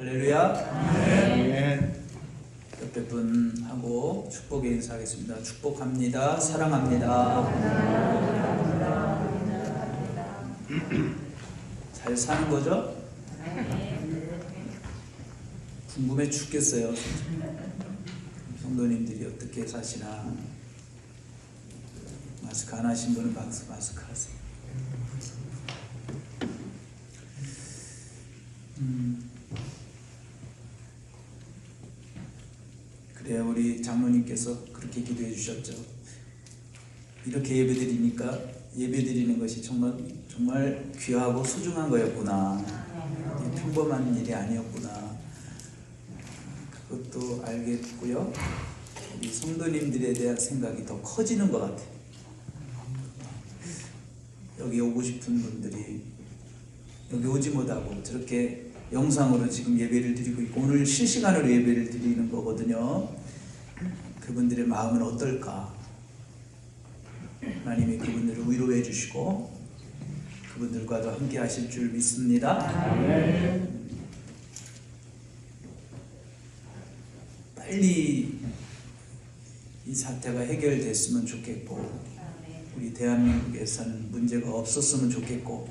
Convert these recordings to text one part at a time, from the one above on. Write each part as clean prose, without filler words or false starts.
할렐루야. 아멘. 옆에 분하고 축복의 인사하겠습니다. 축복합니다. 사랑합니다. 잘 사는 거죠? 궁금해 죽겠어요. 성도님들이 어떻게 사시나. 마스크 안 하신 분은 마스크 하세요. 그래, 우리 장로님께서 그렇게 기도해 주셨죠. 이렇게 예배드리니까 예배드리는 것이 정말 귀하고 소중한 거였구나. 평범한 일이 아니었구나. 그것도 알겠고요. 우리 성도님들에 대한 생각이 더 커지는 것 같아요. 여기 오고 싶은 분들이 여기 오지 못하고 저렇게 영상으로 지금 예배를 드리고 있고, 오늘 실시간으로 예배를 드리는 거거든요. 그분들의 마음은 어떨까? 하나님이 그분들을 위로해 주시고 그분들과도 함께 하실 줄 믿습니다. 빨리 이 사태가 해결됐으면 좋겠고, 우리 대한민국에서는 문제가 없었으면 좋겠고,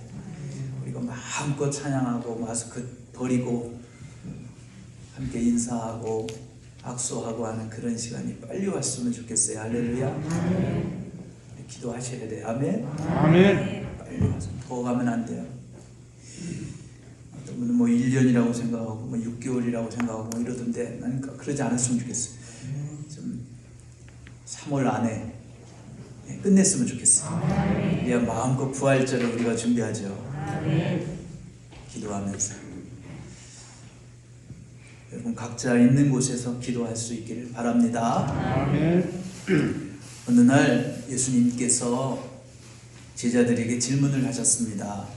우리가 마음껏 찬양하고 마스크 버리고 함께 인사하고 악수하고 하는 그런 시간이 빨리 왔으면 좋겠어요. 할렐루야. 기도하셔야 돼요. 아멘. 아멘. 빨리 와서 더 가면 안 돼요. 어떤 분은 1년이라고 생각하고 6개월이라고 생각하고 이러던데, 나는 그러지 않았으면 좋겠어요. 좀 3월 안에 끝냈으면 좋겠어요. 그래야 마음껏 부활절을 우리가 준비하죠. 기도하면서 여러분 각자 있는 곳에서 기도할 수 있기를 바랍니다. 아멘. 어느 날 예수님께서 제자들에게 질문을 하셨습니다.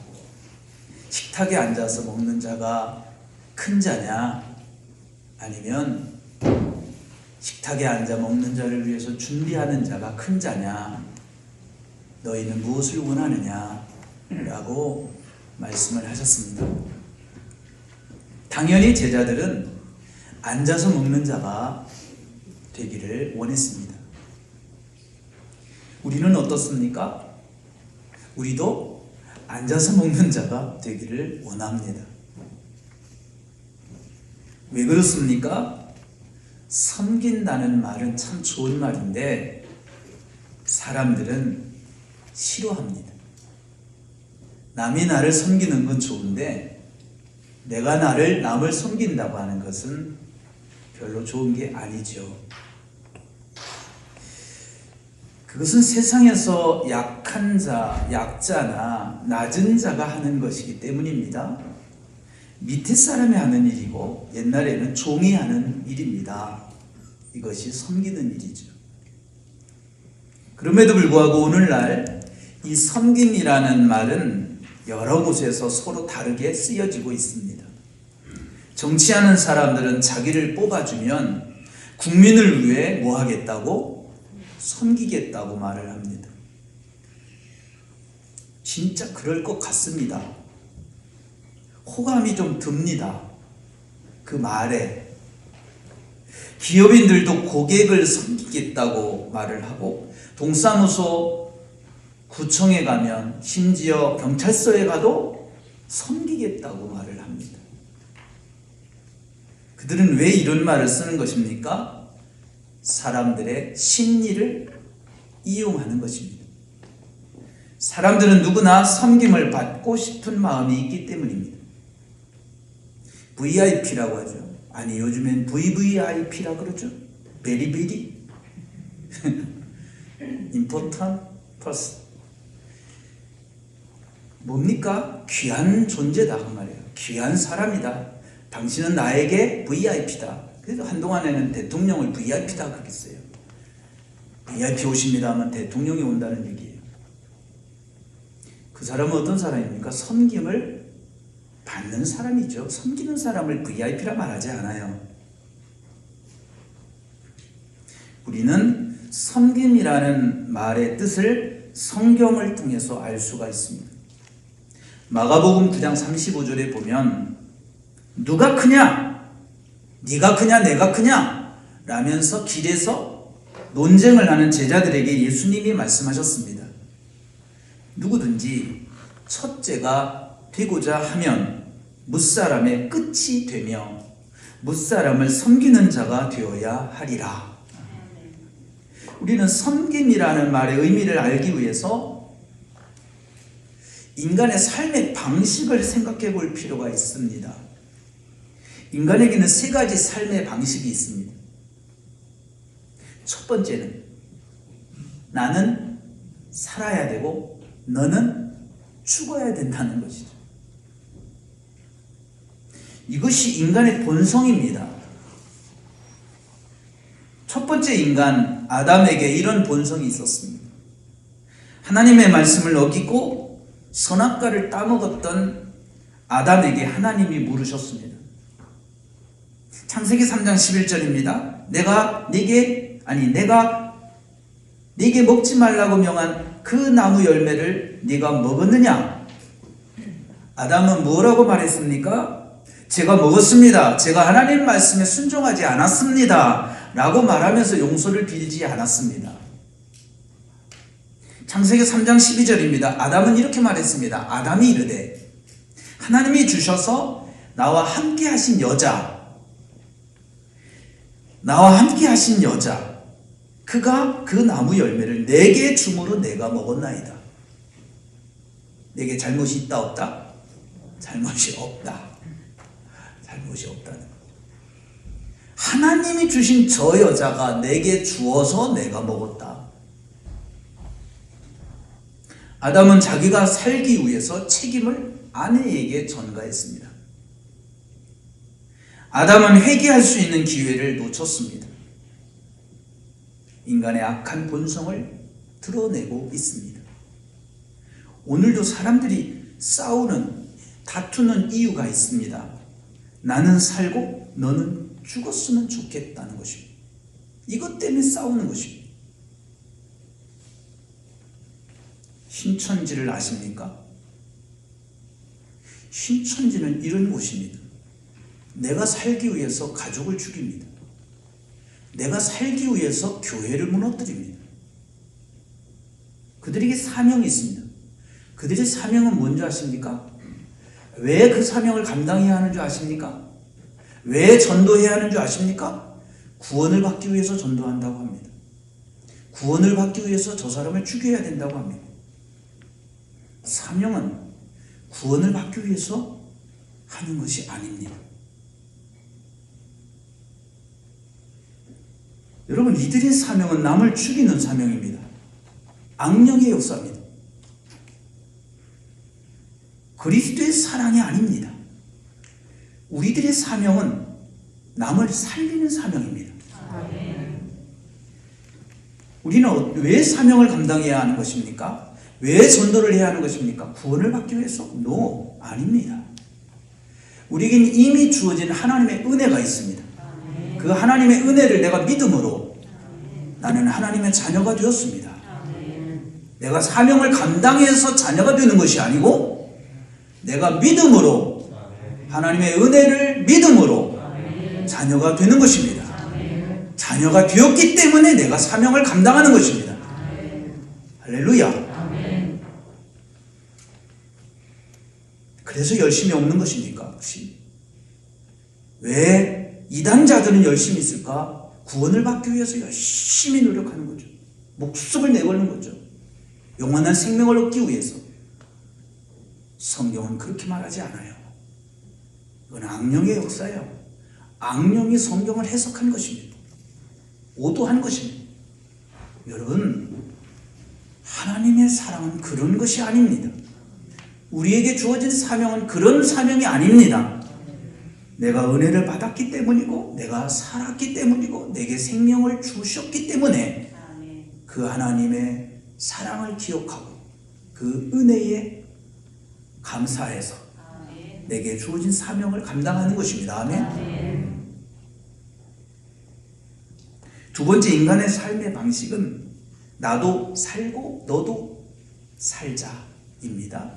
식탁에 앉아서 먹는 자가 큰 자냐, 아니면 식탁에 앉아 먹는 자를 위해서 준비하는 자가 큰 자냐? 너희는 무엇을 원하느냐? 라고 말씀을 하셨습니다. 당연히 제자들은 앉아서 먹는 자가 되기를 원했습니다. 우리는 어떻습니까? 우리도 앉아서 먹는 자가 되기를 원합니다. 왜 그렇습니까? 섬긴다는 말은 참 좋은 말인데 사람들은 싫어합니다. 남이 나를 섬기는 건 좋은데 내가 남을 섬긴다고 하는 것은 별로 좋은 게 아니죠. 그것은 세상에서 약한 자, 약자나 낮은 자가 하는 것이기 때문입니다. 밑에 사람이 하는 일이고 옛날에는 종이 하는 일입니다. 이것이 섬기는 일이죠. 그럼에도 불구하고 오늘날 이 섬김이라는 말은 여러 곳에서 서로 다르게 쓰여지고 있습니다. 정치하는 사람들은 자기를 뽑아주면 국민을 위해 뭐 하겠다고? 섬기겠다고 말을 합니다. 진짜 그럴 것 같습니다. 호감이 좀 듭니다. 그 말에. 기업인들도 고객을 섬기겠다고 말을 하고, 동사무소 구청에 가면, 심지어 경찰서에 가도 섬기겠다고 말을 합니다. 그들은 왜 이런 말을 쓰는 것입니까? 사람들의 심리를 이용하는 것입니다. 사람들은 누구나 섬김을 받고 싶은 마음이 있기 때문입니다. VIP라고 하죠. 아니, 요즘엔 VVIP라 그러죠. 베리베리 important person. 뭡니까? 귀한 존재다 그 말이에요. 귀한 사람이다. 당신은 나에게 VIP다. 그래서 한동안에는 대통령을 VIP다 그랬어요. VIP 오십니다 하면 대통령이 온다는 얘기예요. 그 사람은 어떤 사람입니까? 섬김을 받는 사람이죠. 섬기는 사람을 VIP라 말하지 않아요. 우리는 섬김이라는 말의 뜻을 성경을 통해서 알 수가 있습니다. 마가복음 9장 35절에 보면 누가 크냐? 네가 크냐 내가 크냐? 라면서 길에서 논쟁을 하는 제자들에게 예수님이 말씀하셨습니다. 누구든지 첫째가 되고자 하면 무사람의 끝이 되며 무사람을 섬기는 자가 되어야 하리라. 우리는 섬김이라는 말의 의미를 알기 위해서 인간의 삶의 방식을 생각해 볼 필요가 있습니다. 인간에게는 세 가지 삶의 방식이 있습니다. 첫 번째는 나는 살아야 되고 너는 죽어야 된다는 것이죠. 이것이 인간의 본성입니다. 첫 번째 인간 아담에게 이런 본성이 있었습니다. 하나님의 말씀을 어기고 선악과를 따먹었던 아담에게 하나님이 물으셨습니다. 창세기 3장 11절입니다. 내가 네게 먹지 말라고 명한 그 나무 열매를 네가 먹었느냐? 아담은 뭐라고 말했습니까? 제가 먹었습니다. 제가 하나님 말씀에 순종하지 않았습니다. 라고 말하면서 용서를 빌지 않았습니다. 창세기 3장 12절입니다. 아담은 이렇게 말했습니다. 아담이 이르되 하나님이 주셔서 나와 함께 하신 여자 그가 그 나무 열매를 내게 줌으로 내가 먹었나이다. 내게 잘못이 있다 없다? 잘못이 없다. 잘못이 없다는 것. 하나님이 주신 저 여자가 내게 주어서 내가 먹었다. 아담은 자기가 살기 위해서 책임을 아내에게 전가했습니다. 아담은 회개할 수 있는 기회를 놓쳤습니다. 인간의 악한 본성을 드러내고 있습니다. 오늘도 사람들이 싸우는, 다투는 이유가 있습니다. 나는 살고 너는 죽었으면 좋겠다는 것입니다. 이것 때문에 싸우는 것입니다. 신천지를 아십니까? 신천지는 이런 곳입니다. 내가 살기 위해서 가족을 죽입니다. 내가 살기 위해서 교회를 무너뜨립니다. 그들에게 사명이 있습니다. 그들의 사명은 뭔지 아십니까? 왜 그 사명을 감당해야 하는 줄 아십니까? 왜 전도해야 하는 줄 아십니까? 구원을 받기 위해서 전도한다고 합니다. 구원을 받기 위해서 저 사람을 죽여야 된다고 합니다. 사명은 구원을 받기 위해서 하는 것이 아닙니다. 여러분, 이들의 사명은 남을 죽이는 사명입니다. 악령의 역사입니다. 그리스도의 사랑이 아닙니다. 우리들의 사명은 남을 살리는 사명입니다. 우리는 왜 사명을 감당해야 하는 것입니까? 왜 전도를 해야 하는 것입니까? 구원을 받기 위해서? No, 아닙니다. 우리에게는 이미 주어진 하나님의 은혜가 있습니다. 그 하나님의 은혜를 내가 믿음으로 나는 하나님의 자녀가 되었습니다. 내가 사명을 감당해서 자녀가 되는 것이 아니고 내가 믿음으로 하나님의 은혜를 믿음으로 자녀가 되는 것입니다. 자녀가 되었기 때문에 내가 사명을 감당하는 것입니다. 할렐루야. 그래서 열심히 없는 것입니까? 혹시? 왜 이단자들은 열심히 있을까? 구원을 받기 위해서 열심히 노력하는 거죠. 목숨을 내걸는 거죠. 영원한 생명을 얻기 위해서. 성경은 그렇게 말하지 않아요. 그건 악령의 역사예요. 악령이 성경을 해석한 것입니다. 오도한 것입니다. 여러분, 하나님의 사랑은 그런 것이 아닙니다. 우리에게 주어진 사명은 그런 사명이 아닙니다. 내가 은혜를 받았기 때문이고 내가 살았기 때문이고 내게 생명을 주셨기 때문에 그 하나님의 사랑을 기억하고 그 은혜에 감사해서 내게 주어진 사명을 감당하는 것입니다. 아멘. 두 번째, 인간의 삶의 방식은 나도 살고 너도 살자입니다.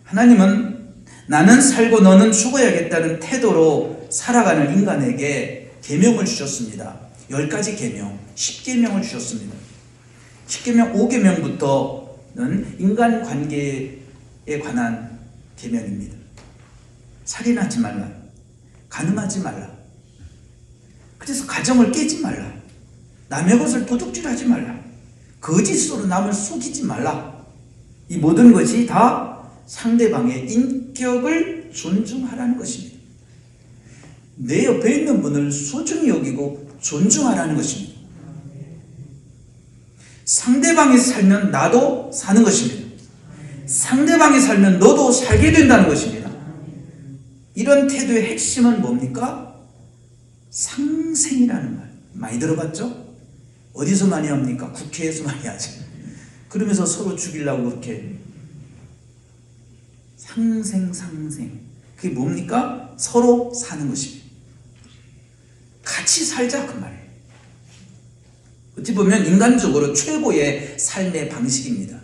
하나님은 나는 살고 너는 죽어야겠다는 태도로 살아가는 인간에게 계명을 주셨습니다. 10가지 계명, 10계명을 주셨습니다. 10계명 5계명부터는 인간관계에 관한 계명입니다. 살인하지 말라, 간음하지 말라, 그래서 가정을 깨지 말라, 남의 것을 도둑질하지 말라, 거짓으로 남을 속이지 말라. 이 모든 것이 다 상대방의 인격을 존중하라는 것입니다. 내 옆에 있는 분을 소중히 여기고 존중하라는 것입니다. 상대방이 살면 나도 사는 것입니다. 상대방이 살면 너도 살게 된다는 것입니다. 이런 태도의 핵심은 뭡니까? 상생이라는 말 많이 들어봤죠? 어디서 많이 합니까? 국회에서 많이 하죠. 그러면서 서로 죽이려고 그렇게 상생. 그게 뭡니까? 서로 사는 것입니다. 같이 살자 그 말이에요. 어찌 보면 인간적으로 최고의 삶의 방식입니다.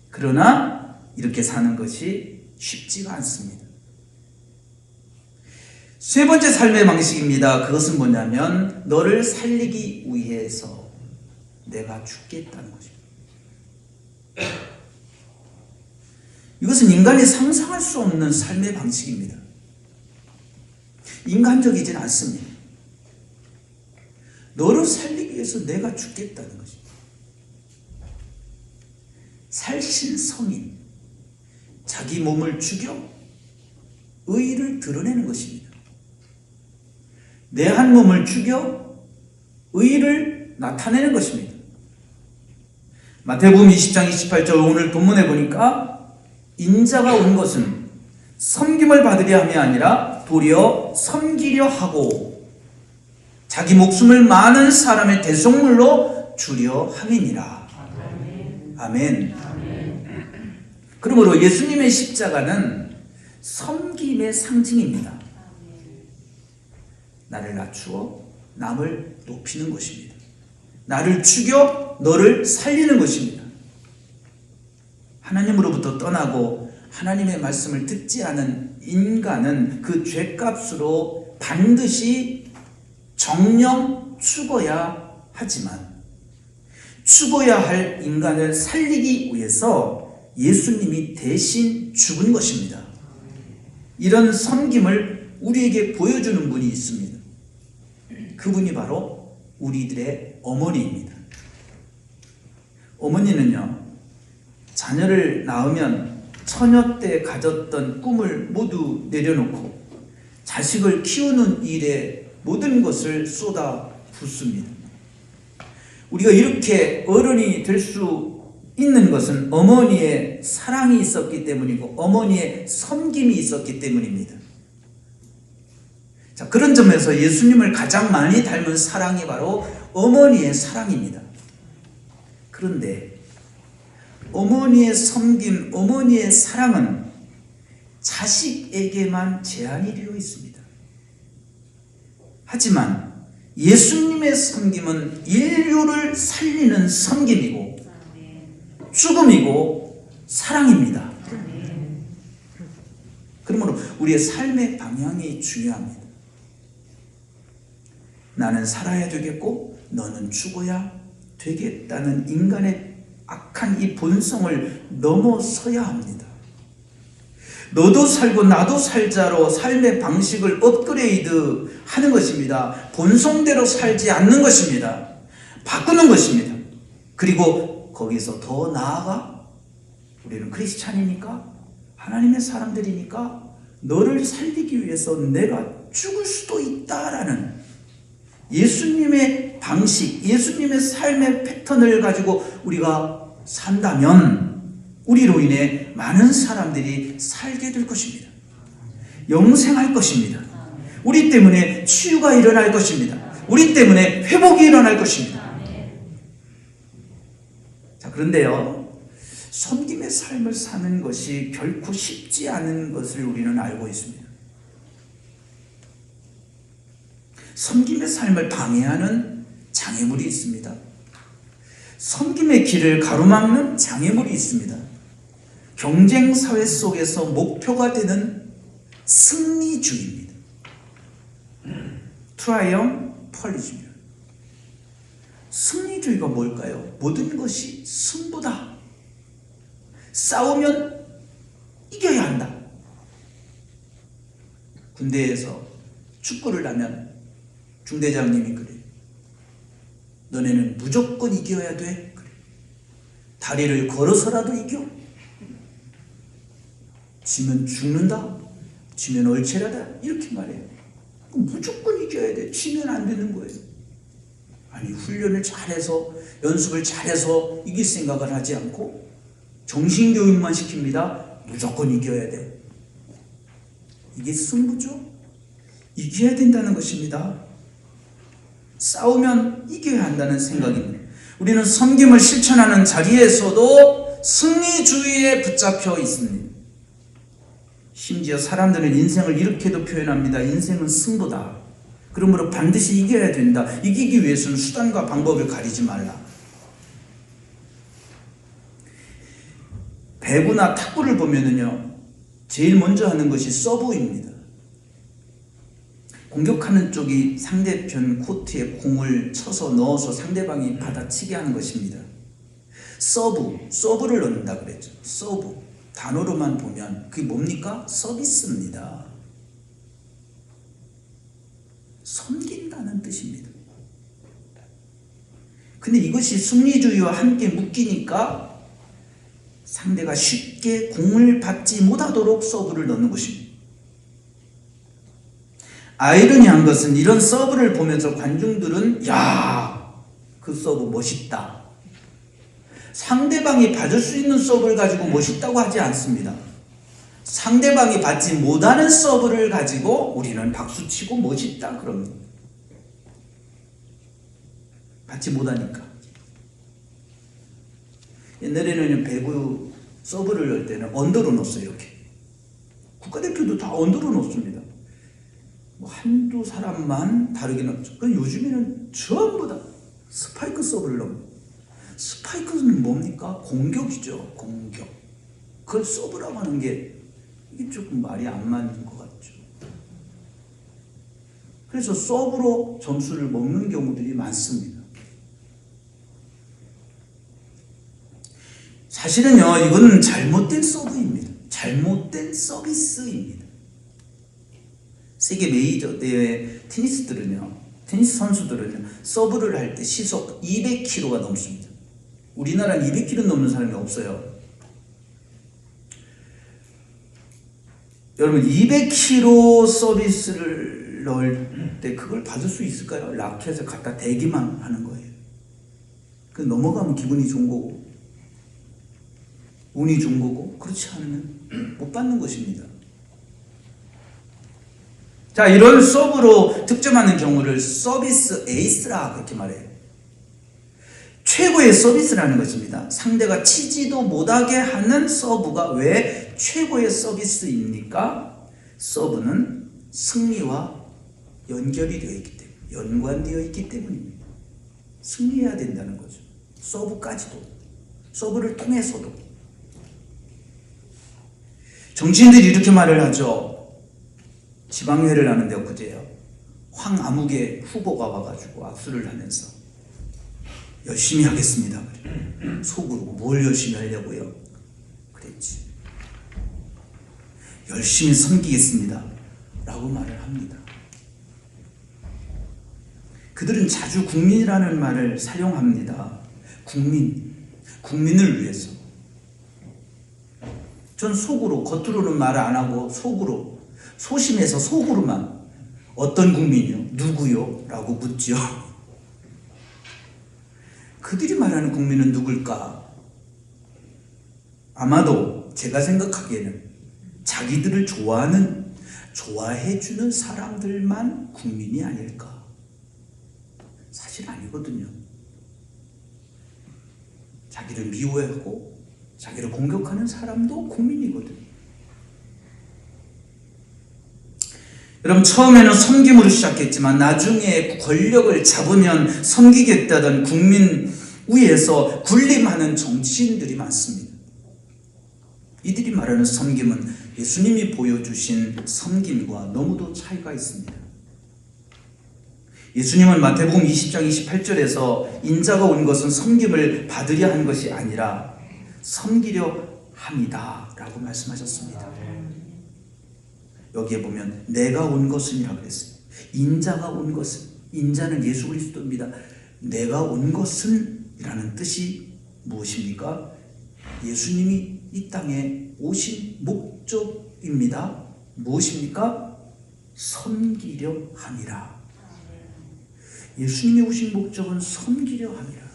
그러나 이렇게 사는 것이 쉽지가 않습니다. 세 번째 삶의 방식입니다. 그것은 뭐냐면 너를 살리기 위해서 내가 죽겠다는 것입니다. 이것은 인간이 상상할 수 없는 삶의 방식입니다. 인간적이진 않습니다. 너를 살리기 위해서 내가 죽겠다는 것입니다. 살신성인, 자기 몸을 죽여 의의를 드러내는 것입니다. 내 한 몸을 죽여 의의를 나타내는 것입니다. 마태복음 20장 28절 오늘 본문에 보니까 인자가 온 것은 섬김을 받으려 함이 아니라 도리어 섬기려 하고 자기 목숨을 많은 사람의 대속물로 주려 함이니라. 아멘. 그러므로 예수님의 십자가는 섬김의 상징입니다. 나를 낮추어 남을 높이는 것입니다. 나를 죽여 너를 살리는 것입니다. 하나님으로부터 떠나고 하나님의 말씀을 듣지 않은 인간은 그 죄값으로 반드시 정령 죽어야 하지만 죽어야 할 인간을 살리기 위해서 예수님이 대신 죽은 것입니다. 이런 섬김을 우리에게 보여주는 분이 있습니다. 그분이 바로 우리들의 어머니입니다. 어머니는요, 자녀를 낳으면 처녀 때 가졌던 꿈을 모두 내려놓고 자식을 키우는 일에 모든 것을 쏟아 붓습니다. 우리가 이렇게 어른이 될 수 있는 것은 어머니의 사랑이 있었기 때문이고 어머니의 섬김이 있었기 때문입니다. 자, 그런 점에서 예수님을 가장 많이 닮은 사랑이 바로 어머니의 사랑입니다. 그런데 어머니의 섬김, 어머니의 사랑은 자식에게만 제한이 되어 있습니다. 하지만 예수님의 섬김은 인류를 살리는 섬김이고 죽음이고 사랑입니다. 그러므로 우리의 삶의 방향이 중요합니다. 나는 살아야 되겠고 너는 죽어야 되겠다는 인간의 악한 이 본성을 넘어서야 합니다. 너도 살고 나도 살자로 삶의 방식을 업그레이드 하는 것입니다. 본성대로 살지 않는 것입니다. 바꾸는 것입니다. 그리고 거기서 더 나아가 우리는 크리스찬이니까 하나님의 사람들이니까 너를 살리기 위해서 내가 죽을 수도 있다라는 예수님의 방식, 예수님의 삶의 패턴을 가지고 우리가 산다면 우리로 인해 많은 사람들이 살게 될 것입니다. 영생할 것입니다. 우리 때문에 치유가 일어날 것입니다. 우리 때문에 회복이 일어날 것입니다. 자, 그런데요, 섬김의 삶을 사는 것이 결코 쉽지 않은 것을 우리는 알고 있습니다. 섬김의 삶을 방해하는 장애물이 있습니다. 섬김의 길을 가로막는 장애물이 있습니다. 경쟁 사회 속에서 목표가 되는 승리주의입니다. 트라이엄펄리즘이에요. 승리주의가 뭘까요? 모든 것이 승부다. 싸우면 이겨야 한다. 군대에서 축구를 하면 중대장님이 그래요. 너네는 무조건 이겨야 돼. 그래. 다리를 걸어서라도 이겨. 지면 죽는다. 지면 얼체라다. 이렇게 말해요. 무조건 이겨야 돼. 지면 안 되는 거예요. 아니, 훈련을 잘해서 연습을 잘해서 이길 생각을 하지 않고 정신교육만 시킵니다. 무조건 이겨야 돼. 이게 승부죠. 이겨야 된다는 것입니다. 싸우면 이겨야 한다는 생각입니다. 우리는 섬김을 실천하는 자리에서도 승리주의에 붙잡혀 있습니다. 심지어 사람들은 인생을 이렇게도 표현합니다. 인생은 승부다. 그러므로 반드시 이겨야 된다. 이기기 위해서는 수단과 방법을 가리지 말라. 배구나 탁구를 보면은요, 제일 먼저 하는 것이 서브입니다. 공격하는 쪽이 상대편 코트에 공을 쳐서 넣어서 상대방이 받아치게 하는 것입니다. 서브를 넣는다 그랬죠. 서브. 단어로만 보면 그게 뭡니까? 서비스입니다. 섬긴다는 뜻입니다. 근데 이것이 승리주의와 함께 묶이니까 상대가 쉽게 공을 받지 못하도록 서브를 넣는 것입니다. 아이러니한 것은 이런 서브를 보면서 관중들은 야, 그 서브 멋있다. 상대방이 받을 수 있는 서브를 가지고 멋있다고 하지 않습니다. 상대방이 받지 못하는 서브를 가지고 우리는 박수치고 멋있다 그럽니다. 받지 못하니까. 옛날에는 배구 서브를 넣을 때는 언더로 넣었어요. 이렇게. 국가대표도 다 언더로 넣습니다. 뭐 한두 사람만 다르게 넣죠. 요즘에는 전부 다 스파이크 서브를 넣습니다. 스파이크는 뭡니까? 공격이죠. 공격. 그걸 서브라고 하는 게 이게 조금 말이 안 맞는 것 같죠. 그래서 서브로 점수를 먹는 경우들이 많습니다. 사실은요, 이건 잘못된 서브입니다. 잘못된 서비스입니다. 세계 메이저 대회 테니스 선수들은요, 서브를 할 때 시속 200km가 넘습니다. 우리나라는 200km 넘는 사람이 없어요. 여러분, 200km 서비스를 넣을 때 그걸 받을 수 있을까요? 라켓을 갖다 대기만 하는 거예요. 그 넘어가면 기분이 좋은 거고, 운이 좋은 거고, 그렇지 않으면 못 받는 것입니다. 자, 이런 서브로 득점하는 경우를 서비스 에이스라 그렇게 말해요. 최고의 서비스라는 것입니다. 상대가 치지도 못하게 하는 서브가 왜 최고의 서비스입니까? 서브는 승리와 연결이 되어 있기 때문에, 연관되어 있기 때문입니다. 승리해야 된다는 거죠. 서브까지도, 서브를 통해서도. 정치인들이 이렇게 말을 하죠. 지방회를 하는데 엊그제요, 황아무개 후보가 와가지고 악수를 하면서 열심히 하겠습니다. 속으로 뭘 열심히 하려고요? 그랬지. 열심히 섬기겠습니다. 라고 말을 합니다. 그들은 자주 국민이라는 말을 사용합니다. 국민을 위해서. 전 속으로, 겉으로는 말 안 하고 속으로, 소심해서 속으로만 어떤 국민이요? 누구요? 라고 묻죠. 그들이 말하는 국민은 누굴까? 아마도 제가 생각하기에는 자기들을 좋아해주는 사람들만 국민이 아닐까? 사실 아니거든요. 자기를 미워하고 자기를 공격하는 사람도 국민이거든요. 여러분, 처음에는 섬김으로 시작했지만 나중에 권력을 잡으면 섬기겠다던 국민 위에서 군림하는 정치인들이 많습니다. 이들이 말하는 섬김은 예수님이 보여주신 섬김과 너무도 차이가 있습니다. 예수님은 마태복음 20장 28절에서 인자가 온 것은 섬김을 받으려 한 것이 아니라 섬기려 함이다 라고 말씀하셨습니다. 여기에 보면 내가 온 것은이라고 그랬어요. 인자가 온 것은, 인자는 예수 그리스도입니다. 내가 온 것은 이라는 뜻이 무엇입니까? 예수님이 이 땅에 오신 목적입니다. 무엇입니까? 섬기려 함이라. 예수님이 오신 목적은 섬기려 함이라.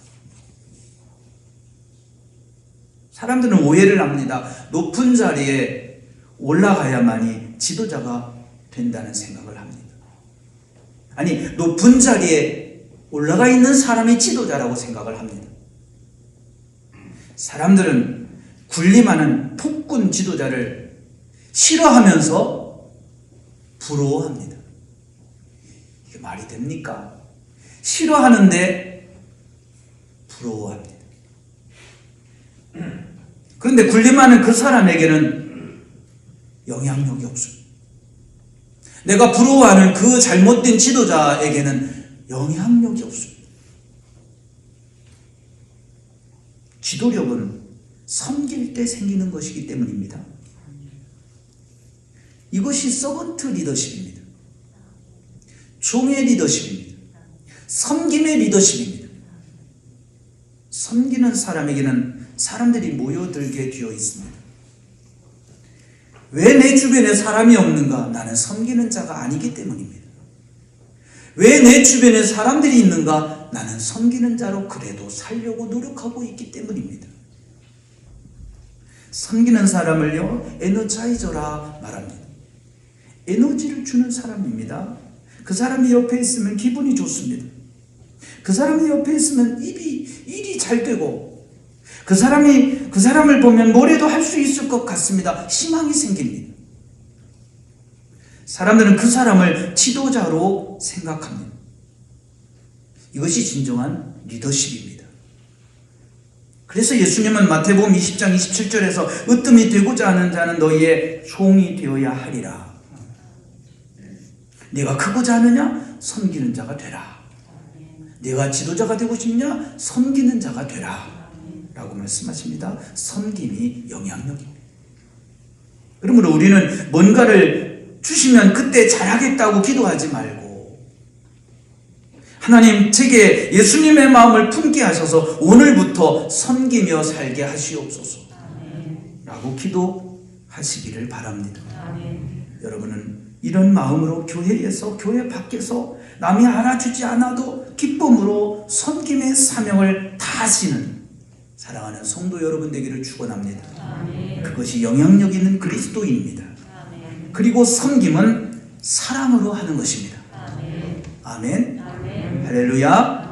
사람들은 오해를 합니다. 높은 자리에 올라가야만이 지도자가 된다는 생각을 합니다. 아니, 높은 자리에 올라가 있는 사람이 지도자라고 생각을 합니다. 사람들은 군림하는 폭군 지도자를 싫어하면서 부러워합니다. 이게 말이 됩니까? 싫어하는데 부러워합니다. 그런데 군림하는 그 사람에게는 영향력이 없습니다. 내가 부러워하는 그 잘못된 지도자에게는 영향력이 없습니다. 지도력은 섬길 때 생기는 것이기 때문입니다. 이것이 서번트 리더십입니다. 종의 리더십입니다. 섬김의 리더십입니다. 섬기는 사람에게는 사람들이 모여들게 되어 있습니다. 왜 내 주변에 사람이 없는가? 나는 섬기는 자가 아니기 때문입니다. 왜 내 주변에 사람들이 있는가? 나는 섬기는 자로 그래도 살려고 노력하고 있기 때문입니다. 섬기는 사람을요, 에너자이저라 말합니다. 에너지를 주는 사람입니다. 그 사람이 옆에 있으면 기분이 좋습니다. 그 사람이 옆에 있으면 일이 잘 되고, 그 사람을 보면 뭐래도 할 수 있을 것 같습니다. 희망이 생깁니다. 사람들은 그 사람을 지도자로 생각합니다. 이것이 진정한 리더십입니다. 그래서 예수님은 마태복음 20장 27절에서 으뜸이 되고자 하는 자는 너희의 종이 되어야 하리라. 네가 크고자 하느냐? 섬기는 자가 되라. 네가 지도자가 되고 싶냐? 섬기는 자가 되라 라고 말씀하십니다. 섬김이 영향력입니다. 그러므로 우리는 뭔가를 주시면 그때 잘하겠다고 기도하지 말고, 하나님 제게 예수님의 마음을 품게 하셔서 오늘부터 섬기며 살게 하시옵소서 라고 기도하시기를 바랍니다. 여러분은 이런 마음으로 교회에서, 교회 밖에서 남이 알아주지 않아도 기쁨으로 섬김의 사명을 다하시는 사랑하는 성도 여러분 되기를 축원합니다. 그것이 영향력 있는 그리스도인입니다. 그리고 섬김은 사랑으로 하는 것입니다. 아멘. 할렐루야.